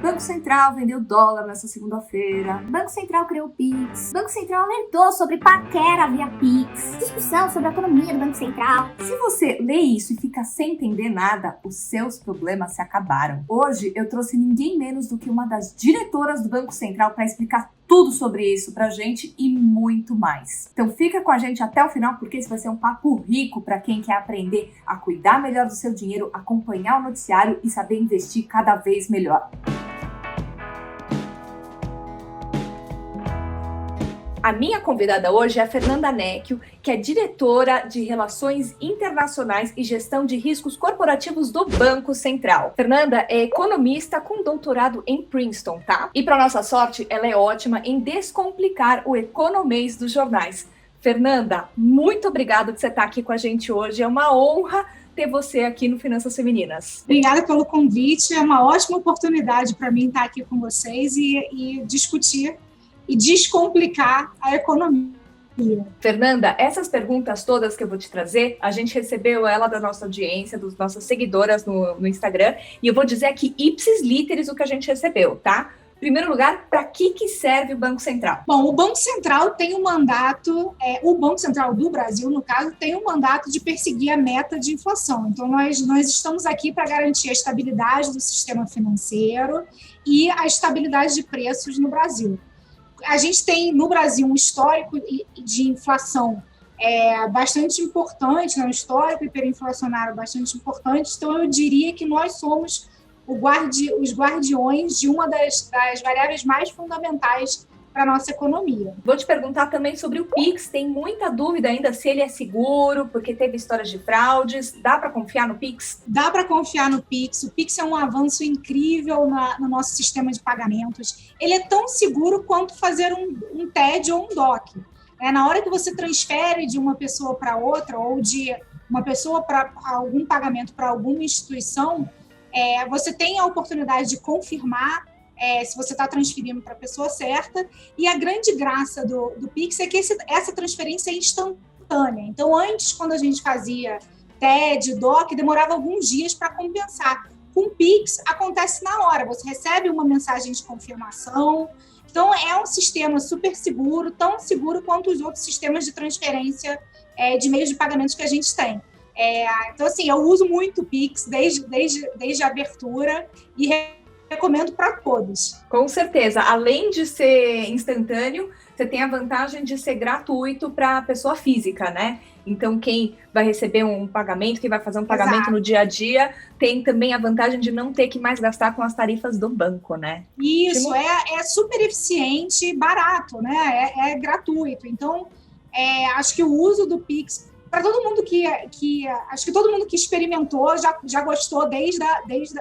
Banco Central vendeu dólar nessa segunda-feira. Banco Central criou o Pix. Banco Central alertou sobre paquera via Pix. Discussão sobre a economia do Banco Central. Se você lê isso e fica sem entender nada, os seus problemas se acabaram. Hoje eu trouxe ninguém menos do que uma das diretoras do Banco Central para explicar tudo sobre isso pra gente e muito mais. Então fica com a gente até o final, porque esse vai ser um papo rico para quem quer aprender a cuidar melhor do seu dinheiro, acompanhar o noticiário e saber investir cada vez melhor. A minha convidada hoje é a Fernanda Necchio, que é diretora de Relações Internacionais e Gestão de Riscos Corporativos do Banco Central. Fernanda é economista com doutorado em Princeton, tá? E para nossa sorte, ela é ótima em descomplicar o economês dos jornais. Fernanda, muito obrigada por você estar aqui com a gente hoje. É uma honra ter você aqui no Finanças Femininas. Obrigada pelo convite. É uma ótima oportunidade para mim estar aqui com vocês e discutir e descomplicar a economia. Fernanda, essas perguntas todas que eu vou te trazer, a gente recebeu ela da nossa audiência, das nossas seguidoras no Instagram, e eu vou dizer aqui ipsis literis o que a gente recebeu, tá? Em primeiro lugar, para que serve o Banco Central? Bom, o Banco Central tem um mandato, o Banco Central do Brasil, no caso, tem um mandato de perseguir a meta de inflação. Então, nós estamos aqui para garantir a estabilidade do sistema financeiro e a estabilidade de preços no Brasil. A gente tem, no Brasil, um histórico de inflação bastante importante, um histórico hiperinflacionário bastante importante, então eu diria que nós somos os guardiões de uma das variáveis mais fundamentais para a nossa economia. Vou te perguntar também sobre o Pix. Tem muita dúvida ainda se ele é seguro, porque teve histórias de fraudes. Dá para confiar no Pix? Dá para confiar no Pix. O Pix é um avanço incrível no nosso sistema de pagamentos. Ele é tão seguro quanto fazer um TED ou um DOC. Na hora que você transfere de uma pessoa para outra, ou de uma pessoa para algum pagamento para alguma instituição, você tem a oportunidade de confirmar se você está transferindo para a pessoa certa, e a grande graça do Pix é que essa transferência é instantânea. Então, antes, quando a gente fazia TED, DOC, demorava alguns dias para compensar. Com o Pix, acontece na hora, você recebe uma mensagem de confirmação. Então, é um sistema super seguro, tão seguro quanto os outros sistemas de transferência de meios de pagamentos que a gente tem. Então, assim, eu uso muito o Pix desde a abertura e recomendo para todos. Com certeza. Além de ser instantâneo, você tem a vantagem de ser gratuito para a pessoa física, né? Então, quem vai receber um pagamento, quem vai fazer um pagamento Exato. No dia a dia, tem também a vantagem de não ter que mais gastar com as tarifas do banco, né? Isso, é super eficiente e barato, né? É gratuito. Então, acho que o uso do Pix, para todo mundo acho que todo mundo que experimentou já gostou desde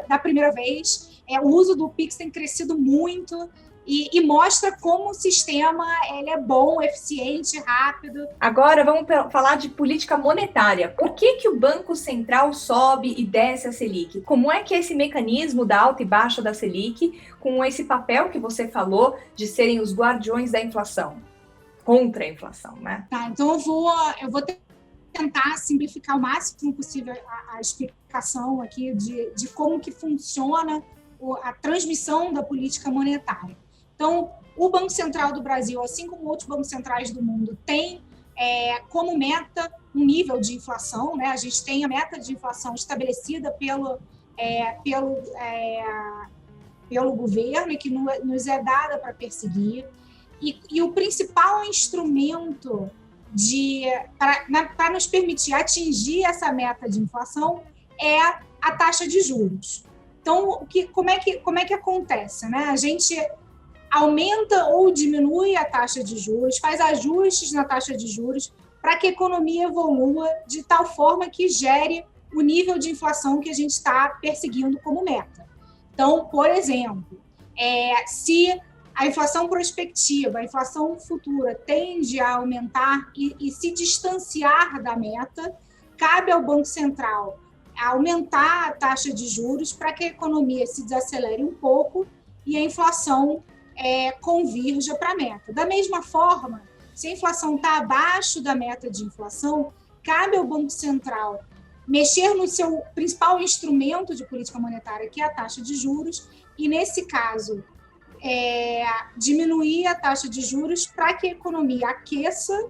a primeira vez. O uso do Pix tem crescido muito e mostra como o sistema ele é bom, eficiente, rápido. Agora vamos falar de política monetária. Por que o Banco Central sobe e desce a Selic? Como é que é esse mecanismo da alta e baixa da Selic, com esse papel que você falou de serem os guardiões da inflação, contra a inflação, né? Tá, então eu vou tentar simplificar o máximo possível a explicação aqui de como que funciona a transmissão da política monetária. Então, o Banco Central do Brasil, assim como outros bancos centrais do mundo, tem como meta um nível de inflação, né? A gente tem a meta de inflação estabelecida pelo governo e que nos é dada para perseguir. E o principal instrumento para nos permitir atingir essa meta de inflação é a taxa de juros. Então, como é que acontece, né? A gente aumenta ou diminui a taxa de juros, faz ajustes na taxa de juros para que a economia evolua de tal forma que gere o nível de inflação que a gente está perseguindo como meta. Então, por exemplo, se a inflação prospectiva, a inflação futura tende a aumentar e se distanciar da meta, cabe ao Banco Central aumentar a taxa de juros para que a economia se desacelere um pouco e a inflação convirja para a meta. Da mesma forma, se a inflação está abaixo da meta de inflação, cabe ao Banco Central mexer no seu principal instrumento de política monetária, que é a taxa de juros, e nesse caso, diminuir a taxa de juros para que a economia aqueça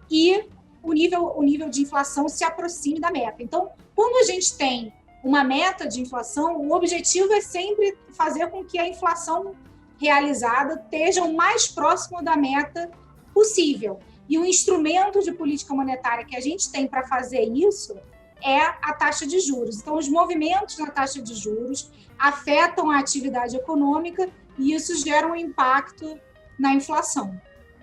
e o nível de inflação se aproxime da meta. Então, quando a gente tem uma meta de inflação, o objetivo é sempre fazer com que a inflação realizada esteja o mais próximo da meta possível. E o instrumento de política monetária que a gente tem para fazer isso é a taxa de juros. Então, os movimentos na taxa de juros afetam a atividade econômica e isso gera um impacto na inflação.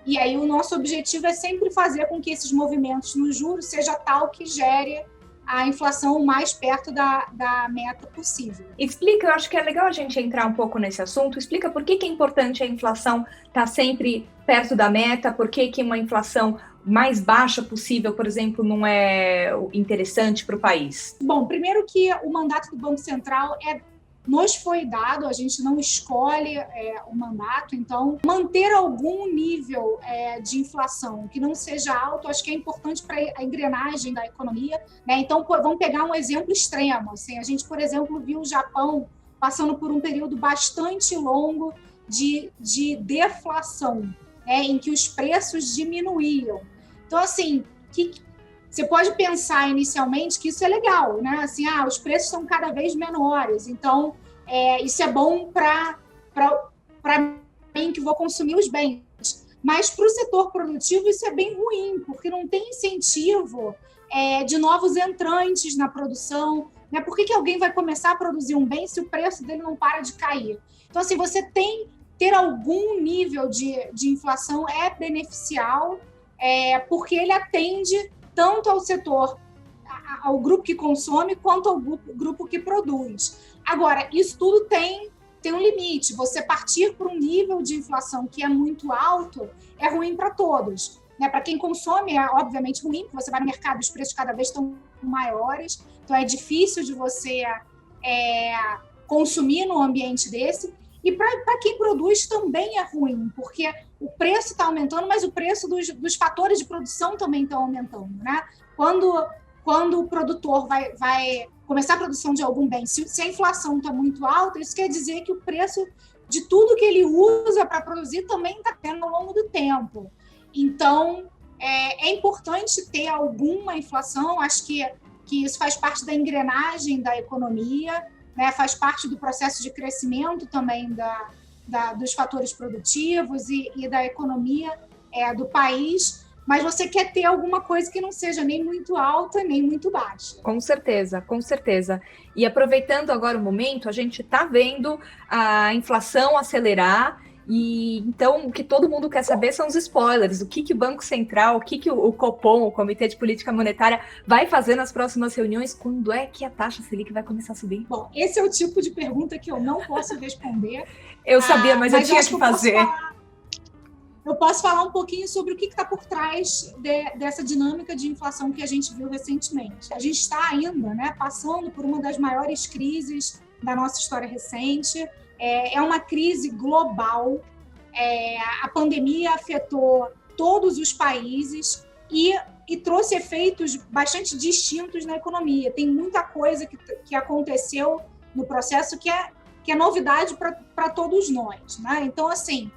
E aí o nosso objetivo é sempre fazer com que esses movimentos nos juros seja tal que gere a inflação mais perto da meta possível. Explica, eu acho que é legal a gente entrar um pouco nesse assunto. Explica por que é importante a inflação estar sempre perto da meta, por que uma inflação mais baixa possível, por exemplo, não é interessante para o país. Bom, primeiro que o mandato do Banco Central nos foi dado, a gente não escolhe o mandato, então manter algum nível de inflação que não seja alto, acho que é importante para a engrenagem da economia, né? Então, vamos pegar um exemplo extremo, assim, a gente, por exemplo, viu o Japão passando por um período bastante longo de deflação, né? Em que os preços diminuíam. Então, assim, você pode pensar inicialmente que isso é legal, né? Assim, os preços são cada vez menores, então isso é bom para mim que vou consumir os bens. Mas para o setor produtivo isso é bem ruim, porque não tem incentivo de novos entrantes na produção, né? Por que alguém vai começar a produzir um bem se o preço dele não para de cair? Então, assim, você ter algum nível de inflação é beneficial, porque ele atende tanto ao setor, ao grupo que consome, quanto ao grupo que produz. Agora, isso tudo tem um limite. Você partir para um nível de inflação que é muito alto é ruim para todos, né? Para quem consome é obviamente ruim, porque você vai no mercado e os preços cada vez estão maiores, então é difícil de você consumir num ambiente desse. E para quem produz também é ruim, porque o preço está aumentando, mas o preço dos fatores de produção também estão aumentando, né? Quando o produtor vai começar a produção de algum bem, se a inflação está muito alta, isso quer dizer que o preço de tudo que ele usa para produzir também está tendo ao longo do tempo. Então, é importante ter alguma inflação, acho que isso faz parte da engrenagem da economia, né, faz parte do processo de crescimento também dos fatores produtivos e da economia do país, mas você quer ter alguma coisa que não seja nem muito alta, nem muito baixa. Com certeza, com certeza. E aproveitando agora o momento, a gente está vendo a inflação acelerar, e então o que todo mundo quer saber são os spoilers, o que o Banco Central, o que o Copom, o Comitê de Política Monetária, vai fazer nas próximas reuniões, quando é que a taxa Selic vai começar a subir? Bom, esse é o tipo de pergunta que eu não posso responder. Eu sabia, mas eu tinha que fazer. Eu posso falar um pouquinho sobre o que está por trás dessa dinâmica de inflação que a gente viu recentemente. A gente está ainda, né, passando por uma das maiores crises da nossa história recente. É uma crise global. A pandemia afetou todos os países e trouxe efeitos bastante distintos na economia. Tem muita coisa que aconteceu no processo que é novidade para todos nós, né? Então, assim,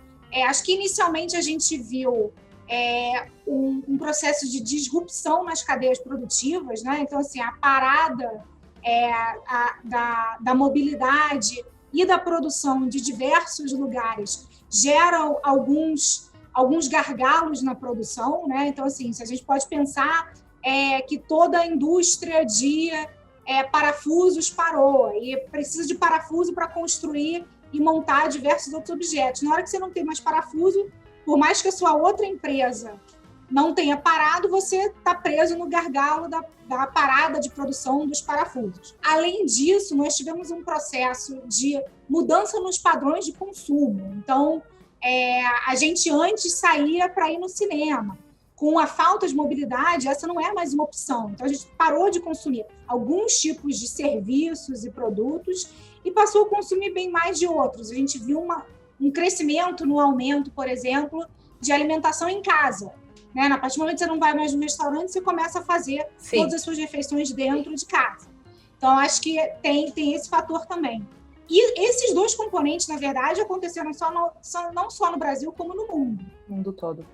acho que inicialmente a gente viu um processo de disrupção nas cadeias produtivas, né? Então, assim, a parada da mobilidade e da produção de diversos lugares geram alguns gargalos na produção, né? Então, assim, se a gente pode pensar que toda a indústria de parafusos parou e precisa de parafuso para construir e montar diversos outros objetos. Na hora que você não tem mais parafuso, por mais que a sua outra empresa não tenha parado, você está preso no gargalo da parada de produção dos parafusos. Além disso, nós tivemos um processo de mudança nos padrões de consumo. Então, a gente antes saía para ir no cinema. Com a falta de mobilidade, essa não é mais uma opção. Então, a gente parou de consumir alguns tipos de serviços e produtos e passou a consumir bem mais de outros. A gente viu um crescimento no aumento, por exemplo, de alimentação em casa. Né? A partir do momento que você não vai mais no restaurante, você começa a fazer todas as suas refeições dentro de casa. Então, acho que tem esse fator também. E esses dois componentes, na verdade, aconteceram não só no Brasil, como no mundo. No mundo todo.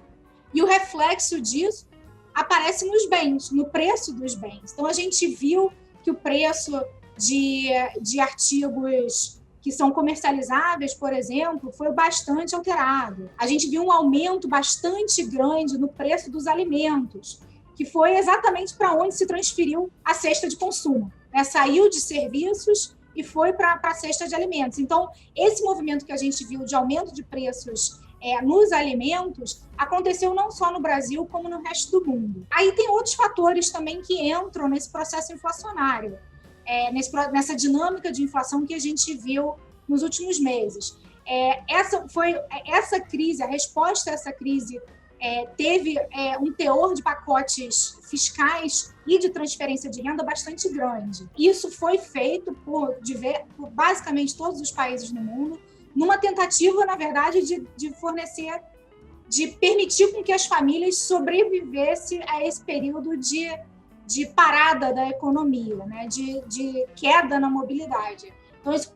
E o reflexo disso aparece nos bens, no preço dos bens. Então, a gente viu que o preço de artigos que são comercializáveis, por exemplo, foi bastante alterado. A gente viu um aumento bastante grande no preço dos alimentos, que foi exatamente para onde se transferiu a cesta de consumo, né? Saiu de serviços e foi para a cesta de alimentos. Então, esse movimento que a gente viu de aumento de preços nos alimentos aconteceu não só no Brasil, como no resto do mundo. Aí tem outros fatores também que entram nesse processo inflacionário, nessa dinâmica de inflação que a gente viu nos últimos meses. Essa crise, a resposta a essa crise teve um teor de pacotes fiscais e de transferência de renda bastante grande. Isso foi feito por basicamente todos os países no mundo, numa tentativa, na verdade, de permitir com que as famílias sobrevivessem a esse período de parada da economia, né? de queda na mobilidade. Então, isso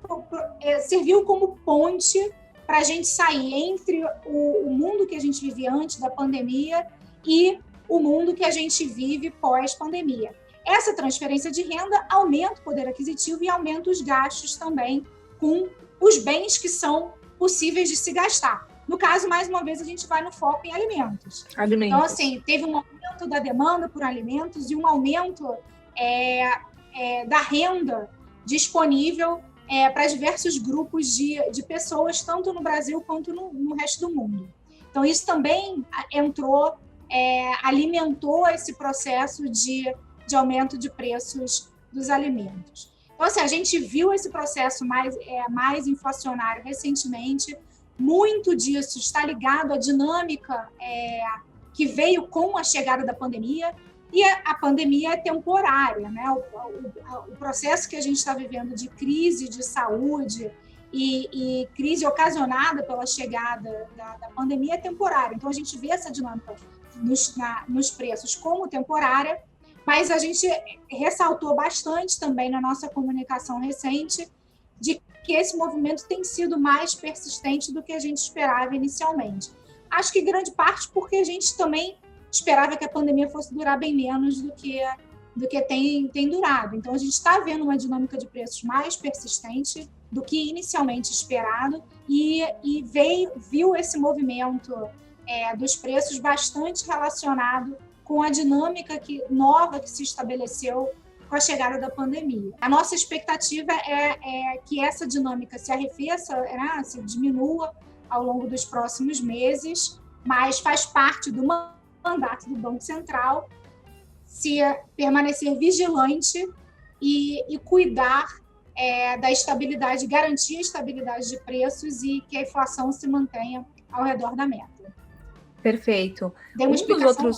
serviu como ponte para a gente sair entre o mundo que a gente vivia antes da pandemia e o mundo que a gente vive pós-pandemia. Essa transferência de renda aumenta o poder aquisitivo e aumenta os gastos também com os bens que são possíveis de se gastar. No caso, mais uma vez, a gente vai no foco em alimentos. Então, assim, teve um aumento da demanda por alimentos e um aumento da renda disponível para diversos grupos de pessoas, tanto no Brasil quanto no resto do mundo. Então, isso também alimentou esse processo de aumento de preços dos alimentos. Então, assim, a gente viu esse processo mais inflacionário recentemente. Muito disso está ligado à dinâmica que veio com a chegada da pandemia, e a pandemia é temporária, né? O processo que a gente está vivendo de crise de saúde e crise ocasionada pela chegada da pandemia é temporária. Então, a gente vê essa dinâmica nos preços como temporária, mas a gente ressaltou bastante também na nossa comunicação recente de que esse movimento tem sido mais persistente do que a gente esperava inicialmente. Acho que grande parte porque a gente também esperava que a pandemia fosse durar bem menos do que tem durado. Então, a gente está vendo uma dinâmica de preços mais persistente do que inicialmente esperado e viu esse movimento dos preços bastante relacionado com a dinâmica nova que se estabeleceu com a chegada da pandemia. A nossa expectativa é que essa dinâmica se arrefeça, né, se diminua ao longo dos próximos meses, mas faz parte do mandato do Banco Central se permanecer vigilante e cuidar da estabilidade, garantir a estabilidade de preços e que a inflação se mantenha ao redor da meta. Perfeito. Deu uma explicação?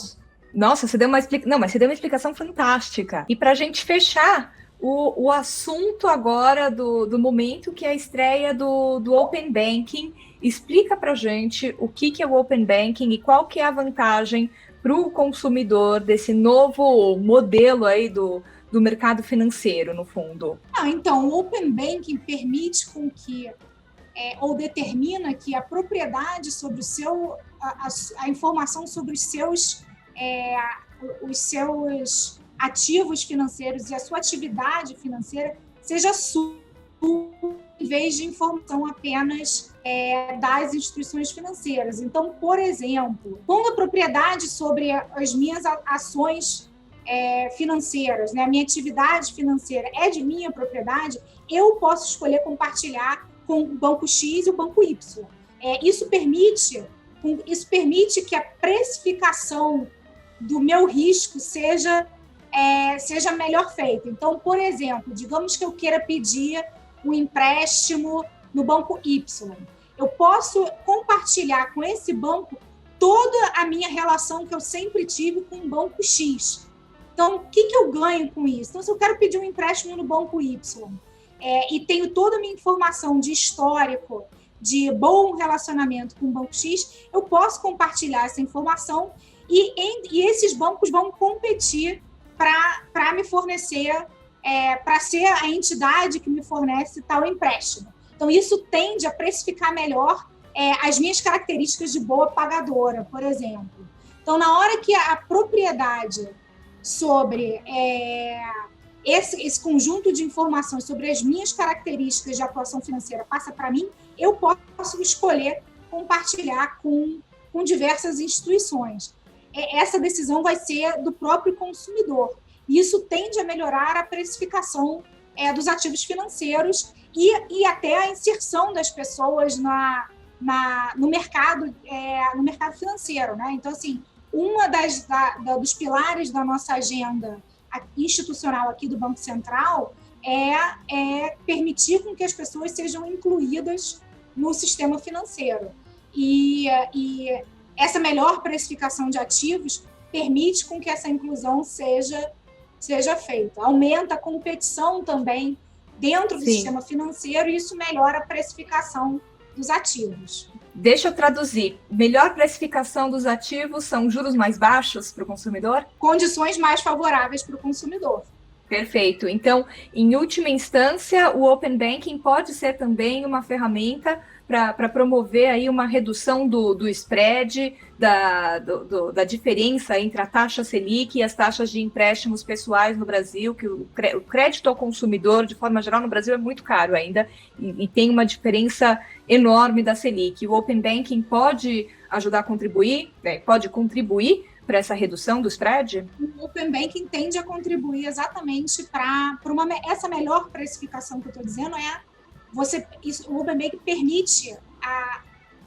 Nossa, você deu uma explicação fantástica. E para a gente fechar o assunto agora do momento, que é a estreia do Open Banking, explica para a gente o que é o Open Banking e qual que é a vantagem para o consumidor desse novo modelo aí do mercado financeiro, no fundo. Então, o Open Banking permite com que, ou determina que a propriedade sobre a informação sobre os seus ativos financeiros e a sua atividade financeira seja sua, em vez de informação apenas das instituições financeiras. Então, por exemplo, quando a propriedade sobre as minhas ações financeiras, né, a minha atividade financeira é de minha propriedade, eu posso escolher compartilhar com o banco X e o banco Y. Isso permite que a precificação do meu risco seja melhor feita. Então, por exemplo, digamos que eu queira pedir um empréstimo no banco Y. Eu posso compartilhar com esse banco toda a minha relação que eu sempre tive com o banco X. Então, o que eu ganho com isso? Então, se eu quero pedir um empréstimo no banco Y e tenho toda a minha informação de histórico, de bom relacionamento com o banco X, eu posso compartilhar essa informação e esses bancos vão competir para me fornecer para ser a entidade que me fornece tal empréstimo. Então, isso tende a precificar melhor as minhas características de boa pagadora, por exemplo. Então, na hora que a propriedade sobre esse conjunto de informações sobre as minhas características de atuação financeira passa para mim, eu posso escolher compartilhar com diversas instituições. Essa decisão vai ser do próprio consumidor. E isso tende a melhorar a precificação dos ativos financeiros e até a inserção das pessoas no mercado financeiro, né? Então, assim, dos pilares da nossa agenda institucional aqui do Banco Central é permitir com que as pessoas sejam incluídas no sistema financeiro. E essa melhor precificação de ativos permite com que essa inclusão seja feita. Aumenta a competição também dentro do sistema financeiro e isso melhora a precificação dos ativos. Deixa eu traduzir. Melhor precificação dos ativos são juros mais baixos para o consumidor? Condições mais favoráveis para o consumidor. Perfeito. Então, em última instância, o Open Banking pode ser também uma ferramenta para promover aí uma redução do spread, da diferença entre a taxa Selic e as taxas de empréstimos pessoais no Brasil, que o crédito ao consumidor, de forma geral, no Brasil é muito caro ainda, e tem uma diferença enorme da Selic. O Open Banking pode ajudar a contribuir, pode contribuir para essa redução do spread? O Open Banking tende a contribuir exatamente para essa melhor precificação que eu estou dizendo o Open Banking permite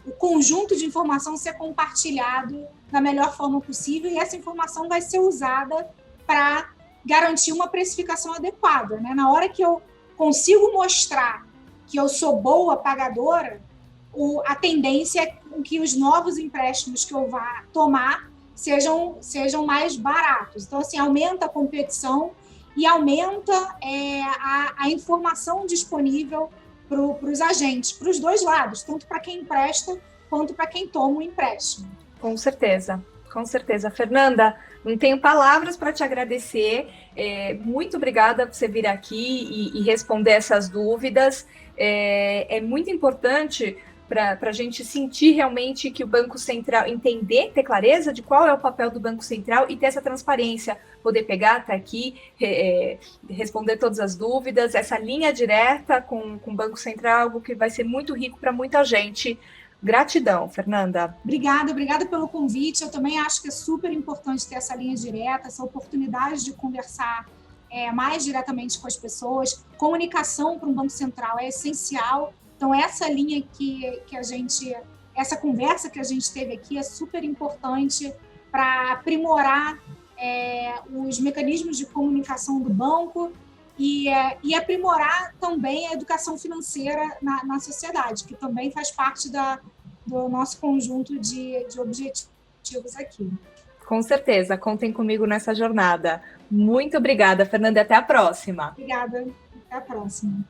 o conjunto de informação ser compartilhado da melhor forma possível e essa informação vai ser usada para garantir uma precificação adequada, né? Na hora que eu consigo mostrar que eu sou boa pagadora, a tendência é que os novos empréstimos que eu vá tomar sejam mais baratos. Então, assim, aumenta a competição e aumenta a informação disponível para os agentes, para os dois lados, tanto para quem empresta quanto para quem toma o empréstimo. Com certeza, com certeza. Fernanda, não tenho palavras para te agradecer. Muito obrigada por você vir aqui e responder essas dúvidas. É muito importante para a gente sentir realmente que o Banco Central, ter clareza de qual é o papel do Banco Central e ter essa transparência, poder pegar, estar aqui, responder todas as dúvidas, essa linha direta com o Banco Central, algo que vai ser muito rico para muita gente. Gratidão, Fernanda. Obrigada pelo convite. Eu também acho que é super importante ter essa linha direta, essa oportunidade de conversar mais diretamente com as pessoas. Comunicação para um Banco Central é essencial. Então, essa linha essa conversa que a gente teve aqui é super importante para aprimorar os mecanismos de comunicação do banco e aprimorar também a educação financeira na sociedade, que também faz parte do nosso conjunto de objetivos aqui. Com certeza, contem comigo nessa jornada. Muito obrigada, Fernanda, e até a próxima. Obrigada, até a próxima.